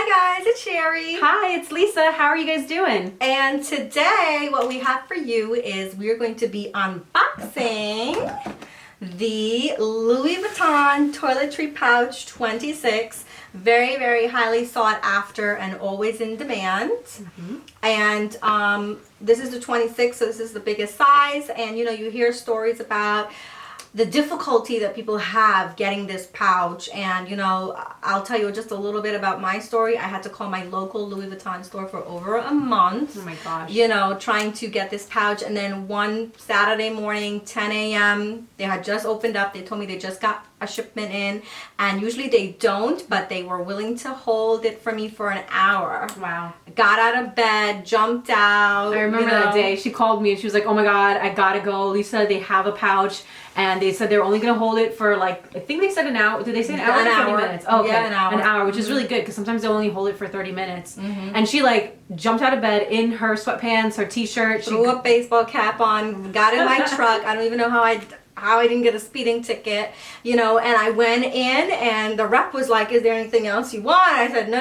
Hi guys, it's Sherry. Hi, it's Lisa. How are you guys doing? And today what we have for you is we're going to be unboxing the Louis Vuitton Toiletry Pouch 26. Very, very highly sought after and always in demand. And this is the 26, so this is the biggest size. And you know, you hear stories about the difficulty that people have getting this pouch, and you know, I'll tell you just a little bit about my story. I had to call my local Louis Vuitton store for over a month. Oh my gosh. You know, trying to get this pouch, and then one Saturday morning, 10 a.m., they had just opened up. They told me they just got a shipment in, and usually they don't, but they were willing to hold it for me for an hour. Wow. Got out of bed, jumped out. I remember that day. She called me and she was like, oh my God, I gotta go. Lisa, they have a pouch. And they said they're only going to hold it for like, I think they said an hour. Did they say an hour or 30 minutes? Oh, okay. Yeah, an hour. An hour, which is really good because sometimes they only hold it for 30 minutes. And she like jumped out of bed in her sweatpants, her t-shirt. Threw a baseball cap on, got in my truck. I don't even know how I didn't get a speeding ticket, you know, and I went in and the rep was like, is there anything else you want? I said, no.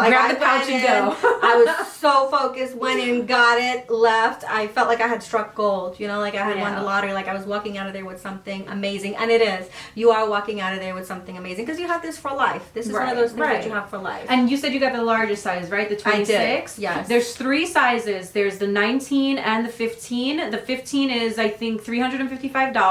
Grab the pouch and go. I was so focused, went in, got it, left. I felt like I had struck gold, you know, like I had won the lottery, like I was walking out of there with something amazing. And it is. You are walking out of there with something amazing because you have this for life. This is one of those things that you have for life. And you said you got the largest size, right? The 26? I did, yes. There's 3 sizes. There's the 19 and the 15. The 15 is, I think, $355.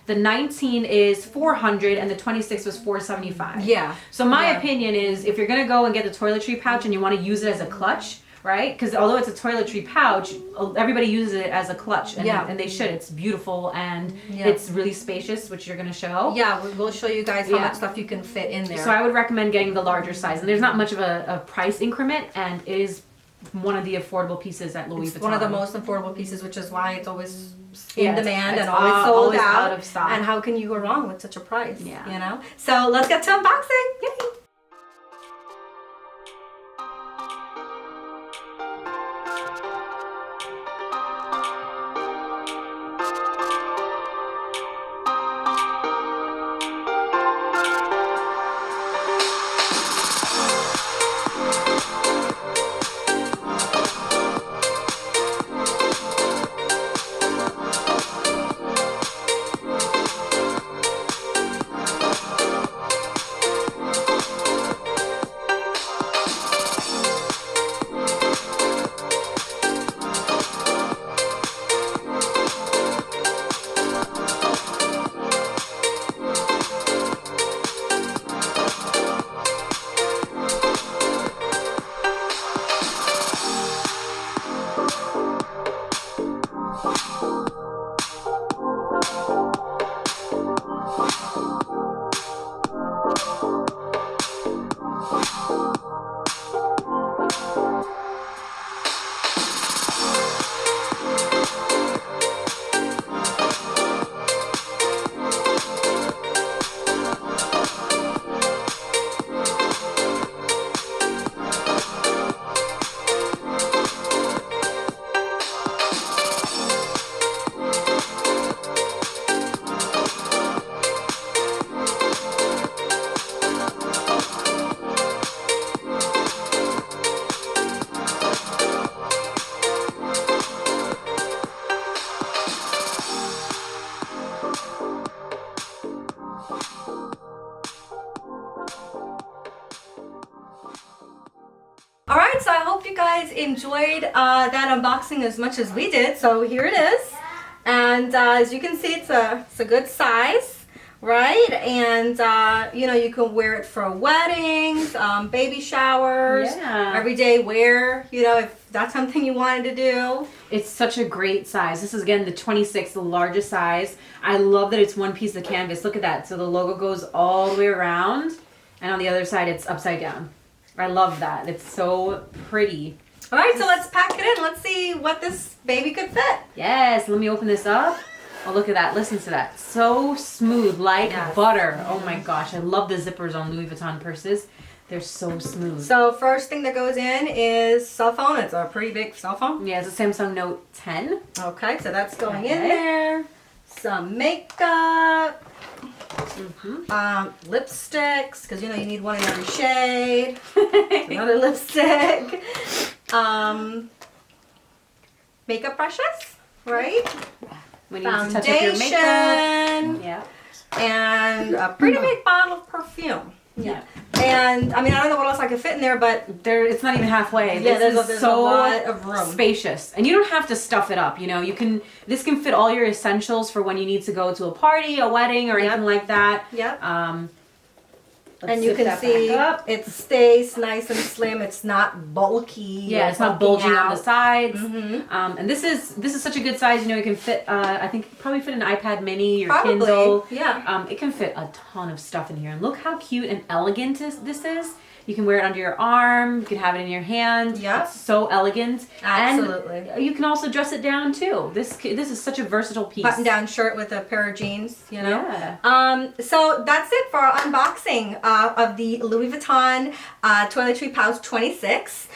The 19 is $400 and the 26 was $475. Yeah. So my opinion is, if you're gonna go and get the toiletry pouch and you want to use it as a clutch, right? Because although it's a toiletry pouch, everybody uses it as a clutch, and they should. It's beautiful and it's really spacious, which you're gonna show. Yeah, we'll show you guys how much stuff you can fit in there. So I would recommend getting the larger size, and there's not much of a price increment, and it is one of the affordable pieces at Louis Vuitton. It's one of the most affordable pieces, which is why it's always in demand it's and always sold out of stock. And how can you go wrong with such a price? Yeah. You know? So let's get to unboxing. Yay! Alright, so I hope you guys enjoyed that unboxing as much as we did. So here it is. And as you can see, it's a good size, right? And you know, you can wear it for weddings, baby showers, everyday wear, you know, if that's something you wanted to do. It's such a great size. This is, again, the 26, the largest size. I love that it's one piece of canvas. Look at that. So the logo goes all the way around, and on the other side it's upside down. I love that. It's so pretty. All right, so let's pack it in. Let's see what this baby could fit. Yes, let me open this up. Oh, look at that. Listen to that. So smooth, like butter. Oh my gosh, I love the zippers on Louis Vuitton purses. They're so smooth. So first thing that goes in is cell phone. It's a pretty big cell phone. Yeah, it's a Samsung Note 10. Okay, so that's going in there. Some makeup. Lipsticks, because you know you need one in every shade. Another lipstick. Makeup brushes, right? When you need to touch up your makeup. Yeah. And a pretty big bottle of perfume. Yeah. And I mean, I don't know what else I could fit in there, but It's not even halfway. yeah, This there's is a lot of room. Spacious, and you don't have to stuff it up. You know, this can fit all your essentials for when you need to go to a party, a wedding, or anything like that. Yep. Let's And you zip can that see back up. it stays nice and slim. It's not bulky. Yeah, it's not bulging on the sides. Mm-hmm. And this is such a good size. You know, it can fit. I think probably fit an iPad Mini, your Probably, Kindle. yeah. It can fit a ton of stuff in here. And look how cute and elegant this is. You can wear it under your arm. You can have it in your hand. Yeah. It's so elegant. Absolutely. And you can also dress it down too. This is such a versatile piece. Button-down shirt with a pair of jeans, you know. Yeah. So that's it for our unboxing of the Louis Vuitton Toiletry Pouch 26.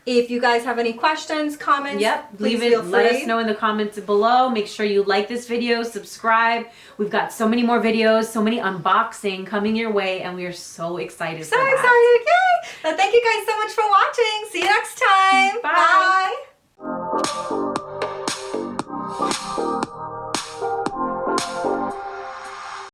If you guys have any questions, comments, please feel free. Let us know in the comments below. Make sure you like this video, subscribe. We've got so many more videos, so many unboxing coming your way, and we are so excited. So excited! Yay! Thank you guys so much for watching. See you next time.